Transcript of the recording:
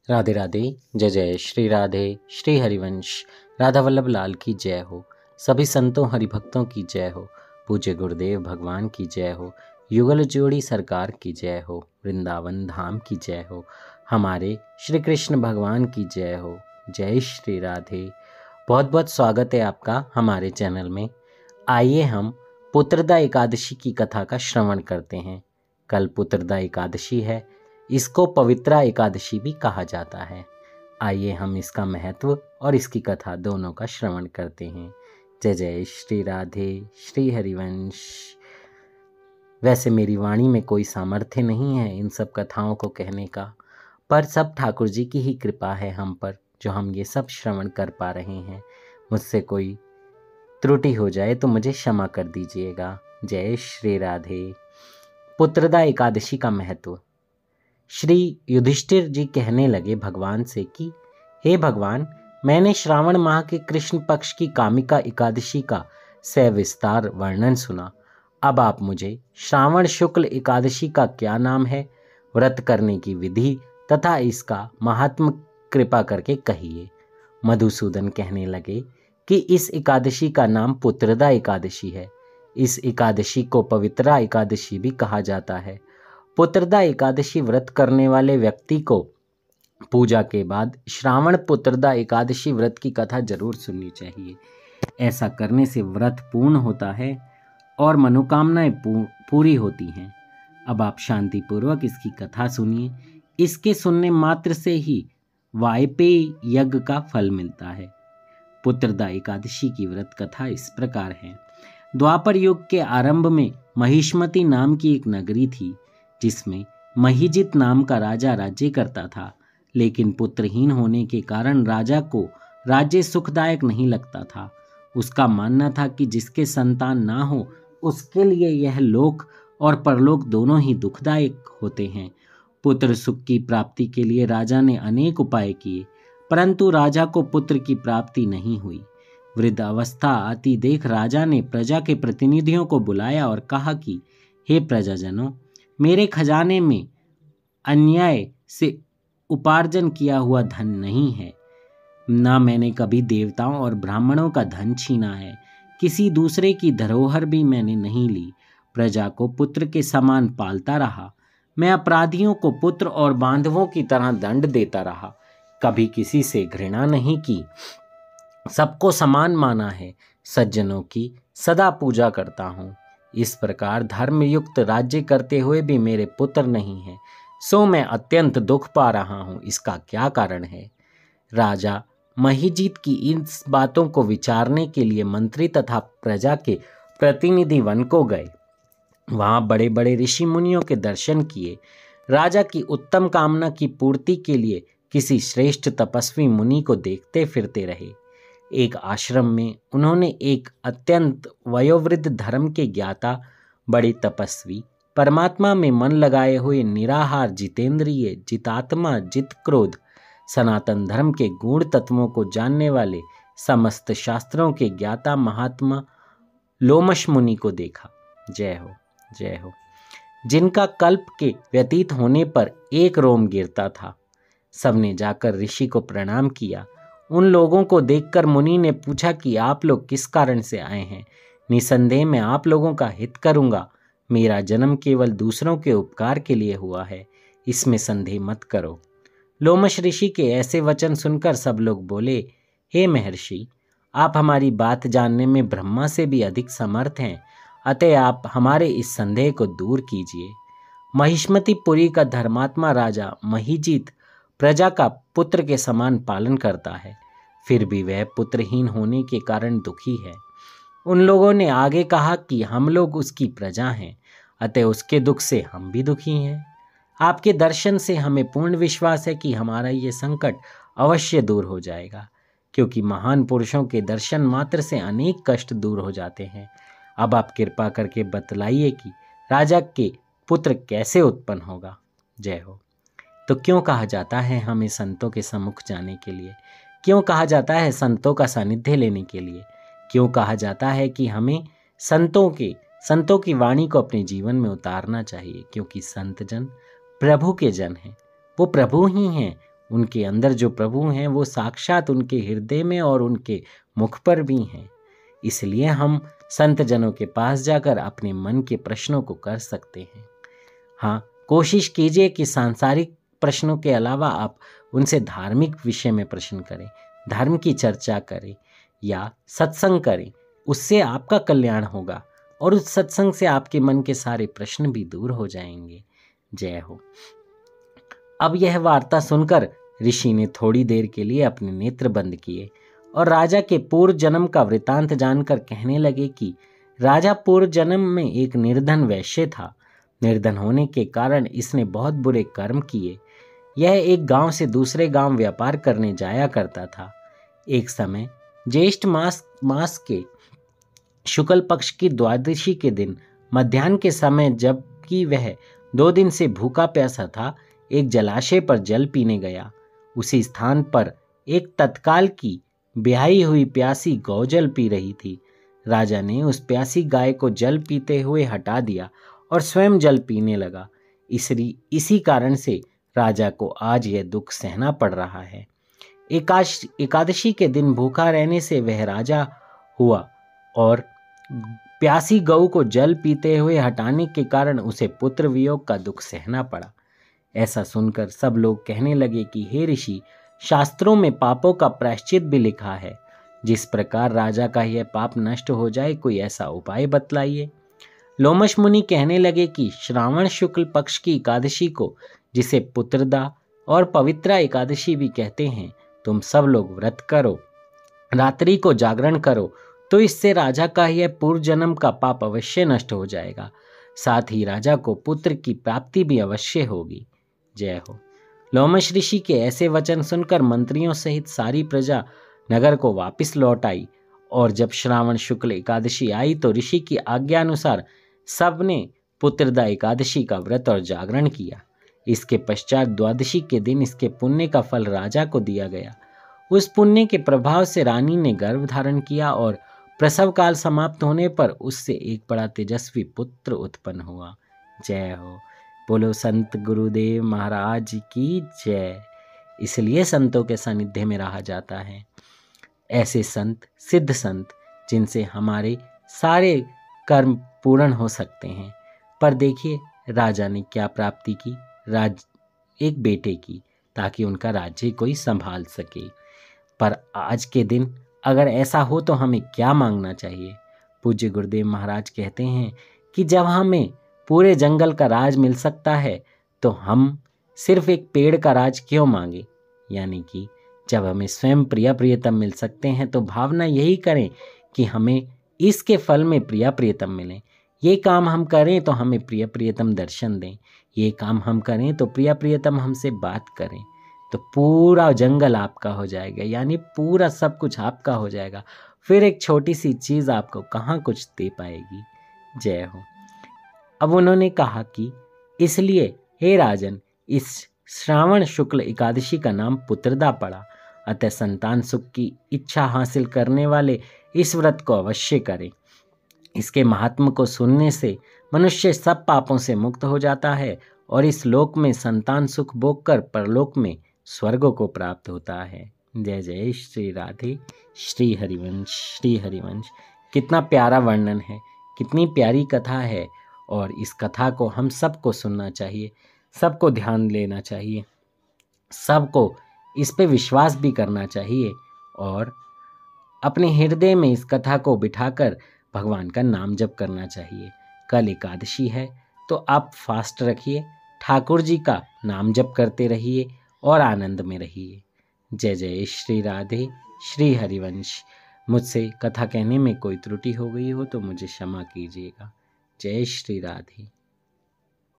राधे राधे। जय जय श्री राधे। श्री हरिवंश राधा वल्लभ लाल की जय हो। सभी संतों हरिभक्तों की जय हो। पूज्य गुरुदेव भगवान की जय हो। युगल जोड़ी सरकार की जय हो। वृंदावन धाम की जय हो। हमारे श्री कृष्ण भगवान की जय हो। जय श्री राधे। बहुत बहुत स्वागत है आपका हमारे चैनल में। आइए हम पुत्रदा एकादशी की कथा का श्रवण करते हैं। कल पुत्रदा एकादशी है, इसको पवित्रा एकादशी भी कहा जाता है। आइए हम इसका महत्व और इसकी कथा दोनों का श्रवण करते हैं। जय जय श्री राधे। श्री हरिवंश। वैसे मेरी वाणी में कोई सामर्थ्य नहीं है इन सब कथाओं को कहने का, पर सब ठाकुर जी की ही कृपा है हम पर, जो हम ये सब श्रवण कर पा रहे हैं। मुझसे कोई त्रुटि हो जाए तो मुझे क्षमा कर दीजिएगा। जय श्री राधे। पुत्रदा एकादशी का महत्व। श्री युधिष्ठिर जी कहने लगे भगवान से कि हे भगवान, मैंने श्रावण माह के कृष्ण पक्ष की कामिका एकादशी का सविस्तार वर्णन सुना। अब आप मुझे श्रावण शुक्ल एकादशी का क्या नाम है, व्रत करने की विधि तथा इसका महात्म कृपा करके कहिए। मधुसूदन कहने लगे कि इस एकादशी का नाम पुत्रदा एकादशी है। इस एकादशी को पवित्रा एकादशी भी कहा जाता है। पुत्रदा एकादशी व्रत करने वाले व्यक्ति को पूजा के बाद श्रावण पुत्रदा एकादशी व्रत की कथा जरूर सुननी चाहिए। ऐसा करने से व्रत पूर्ण होता है और मनोकामनाएं पूरी होती हैं। अब आप शांतिपूर्वक इसकी कथा सुनिए। इसके सुनने मात्र से ही वायपेय यज्ञ का फल मिलता है। पुत्रदा एकादशी की व्रत कथा इस प्रकार है। द्वापर युग के आरंभ में महिष्मति नाम की एक नगरी थी, जिसमें महिजित नाम का राजा राज्य करता था। लेकिन पुत्रहीन होने के कारण राजा को राज्य सुखदायक नहीं लगता था। उसका मानना था कि जिसके संतान ना हो उसके लिए यह लोक और परलोक दोनों ही दुखदायक होते हैं। पुत्र सुख की प्राप्ति के लिए राजा ने अनेक उपाय किए, परंतु राजा को पुत्र की प्राप्ति नहीं हुई। वृद्ध अवस्था आती देख राजा ने प्रजा के प्रतिनिधियों को बुलाया और कहा कि हे प्रजाजनों, मेरे खजाने में अन्याय से उपार्जन किया हुआ धन नहीं है। ना मैंने कभी देवताओं और ब्राह्मणों का धन छीना है। किसी दूसरे की धरोहर भी मैंने नहीं ली। प्रजा को पुत्र के समान पालता रहा। मैं अपराधियों को पुत्र और बांधवों की तरह दंड देता रहा। कभी किसी से घृणा नहीं की। सबको समान माना है। सज्जनों की सदा पूजा करता हूँ। इस प्रकार धर्मयुक्त राज्य करते हुए भी मेरे पुत्र नहीं है, सो मैं अत्यंत दुख पा रहा हूँ। इसका क्या कारण है? राजा महिजीत की इन बातों को विचारने के लिए मंत्री तथा प्रजा के प्रतिनिधि वन को गए। वहां बड़े बड़े ऋषि मुनियों के दर्शन किए। राजा की उत्तम कामना की पूर्ति के लिए किसी श्रेष्ठ तपस्वी मुनि को देखते फिरते रहे। एक आश्रम में उन्होंने एक अत्यंत वयोवृद्ध धर्म के ज्ञाता, बड़े तपस्वी, परमात्मा में मन लगाए हुए, निराहार, जितेंद्रिय, जितात्मा, जित क्रोध, सनातन धर्म के गूढ़ तत्वों को जानने वाले, समस्त शास्त्रों के ज्ञाता महात्मा लोमश मुनि को देखा। जय हो, जय हो। जिनका कल्प के व्यतीत होने पर एक रोम गिरता था। सबने जाकर ऋषि को प्रणाम किया। उन लोगों को देखकर मुनि ने पूछा कि आप लोग किस कारण से आए हैं? निसंदेह मैं आप लोगों का हित करूंगा। मेरा जन्म केवल दूसरों के उपकार के लिए हुआ है, इसमें संदेह मत करो। लोमश ऋषि के ऐसे वचन सुनकर सब लोग बोले, हे महर्षि, आप हमारी बात जानने में ब्रह्मा से भी अधिक समर्थ हैं, अतः आप हमारे इस संदेह को दूर कीजिए। महिष्मतिपुरी का धर्मात्मा राजा महिजीत प्रजा का पुत्र के समान पालन करता है, फिर भी वह पुत्रहीन होने के कारण दुखी है। उन लोगों ने आगे कहा कि हम लोग उसकी प्रजा हैं, अतः उसके दुख से हम भी दुखी हैं। आपके दर्शन से हमें पूर्ण विश्वास है कि हमारा ये संकट अवश्य दूर हो जाएगा, क्योंकि महान पुरुषों के दर्शन मात्र से अनेक कष्ट दूर हो जाते हैं। अब आप कृपा करके बतलाइए कि राजा के पुत्र कैसे उत्पन्न होगा। जय हो। तो क्यों कहा जाता है हमें संतों के सम्मुख जाने के लिए? क्यों कहा जाता है संतों का सानिध्य लेने के लिए? क्यों कहा जाता है कि हमें संतों की वाणी को अपने जीवन में उतारना चाहिए? क्योंकि संत जन प्रभु के जन हैं। वो प्रभु ही हैं, उनके अंदर जो प्रभु हैं वो साक्षात उनके हृदय में और उनके मुख पर भी हैं। इसलिए हम संत जनों के पास जाकर अपने मन के प्रश्नों को कर सकते हैं। हाँ, कोशिश कीजिए कि सांसारिक प्रश्नों के अलावा आप उनसे धार्मिक विषय में प्रश्न करें, धर्म की चर्चा करें या सत्संग करें। उससे आपका कल्याण होगा और उस सत्संग से आपके मन के सारे प्रश्न भी दूर हो जाएंगे। जय हो। अब यह वार्ता सुनकर ऋषि ने थोड़ी देर के लिए अपने नेत्र बंद किए और राजा के पूर्व जन्म का वृतांत जानकर कहने लगे कि राजा पूर्व जन्म में एक निर्धन वैश्य था। निर्धन होने के कारण इसने बहुत बुरे कर्म किए। यह एक गांव से दूसरे गांव व्यापार करने जाया करता था। एक समय ज्येष्ठ मास के शुक्ल पक्ष की द्वादशी के दिन मध्याह्न के समय, जबकि वह 2 दिन से भूखा प्यासा था, एक जलाशय पर जल पीने गया। उसी स्थान पर एक तत्काल की ब्याही हुई प्यासी गौ जल पी रही थी। राजा ने उस प्यासी गाय को जल पीते हुए हटा दिया और स्वयं जल पीने लगा। इसी कारण से राजा को आज यह दुख सहना पड़ रहा है। एकादशी के दिन भूखा रहने से वह राजा हुआ और प्यासी गऊ को जल पीते हुए हटाने के कारण उसे पुत्र वियोग का दुख सहना पड़ा। ऐसा सुनकर सब लोग कहने लगे कि हे ऋषि, शास्त्रों में पापों का प्रायश्चित भी लिखा है। जिस प्रकार राजा का यह पाप नष्ट हो जाए, कोई ऐसा उपाय बतलाइए। लोमश मुनि कहने लगे कि श्रावण शुक्ल पक्ष की एकादशी को, जिसे पुत्रदा और पवित्रा एकादशी भी कहते हैं, तुम सब लोग व्रत करो, रात्रि को जागरण करो, तो इससे राजा का यह पूर्व जन्म का पाप अवश्य नष्ट हो जाएगा। साथ ही राजा को पुत्र की प्राप्ति भी अवश्य होगी। जय हो। लोमश ऋषि के ऐसे वचन सुनकर मंत्रियों सहित सारी प्रजा नगर को वापस लौट आई और जब श्रावण शुक्ल एकादशी आई तो ऋषि की आज्ञा अनुसार सबने पुत्रदा एकादशी का व्रत और जागरण किया। इसके पश्चात द्वादशी के दिन इसके पुण्य का फल राजा को दिया गया। उस पुण्य के प्रभाव से रानी ने गर्भ धारण किया और प्रसव काल समाप्त होने पर उससे एक बड़ा तेजस्वी पुत्र उत्पन्न हुआ। जय हो। बोलो संत गुरुदेव महाराज की जय। इसलिए संतों के सानिध्य में रहा जाता है। ऐसे संत, सिद्ध संत, जिनसे हमारे सारे कर्म पूर्ण हो सकते हैं। पर देखिए राजा ने क्या प्राप्ति की, एक बेटे की, ताकि उनका राज्य कोई संभाल सके। पर आज के दिन अगर ऐसा हो तो हमें क्या मांगना चाहिए? पूज्य गुरुदेव महाराज कहते हैं कि जब हमें पूरे जंगल का राज मिल सकता है तो हम सिर्फ एक पेड़ का राज क्यों मांगे। यानी कि जब हमें स्वयं प्रियतम मिल सकते हैं तो भावना यही करें कि हमें इसके फल में प्रियतम मिले। ये काम हम करें तो हमें प्रियतम दर्शन दें, ये काम हम करें तो प्रियतम हमसे बात करें, तो पूरा जंगल आपका हो जाएगा। यानी पूरा सब कुछ आपका हो जाएगा। फिर एक छोटी सी चीज़ आपको कहाँ कुछ दे पाएगी। जय हो। अब उन्होंने कहा कि इसलिए हे राजन, इस श्रावण शुक्ल एकादशी का नाम पुत्रदा पड़ा। अतः संतान सुख की इच्छा हासिल करने वाले इस व्रत को अवश्य करें। इसके महात्म को सुनने से मनुष्य सब पापों से मुक्त हो जाता है और इस लोक में संतान सुख भोग कर परलोक में स्वर्ग को प्राप्त होता है। जय जय श्री राधे। श्री हरिवंश, श्री हरिवंश। कितना प्यारा वर्णन है, कितनी प्यारी कथा है और इस कथा को हम सबको सुनना चाहिए, सबको ध्यान लेना चाहिए, सबको इस पे विश्वास भी करना चाहिए और अपने हृदय में इस कथा को बिठाकर भगवान का नाम जप करना चाहिए। कल एकादशी है तो आप फास्ट रखिए, ठाकुर जी का नाम जप करते रहिए और आनंद में रहिए। जय जय श्री राधे। श्री हरिवंश। मुझसे कथा कहने में कोई त्रुटि हो गई हो तो मुझे क्षमा कीजिएगा। जय श्री राधे।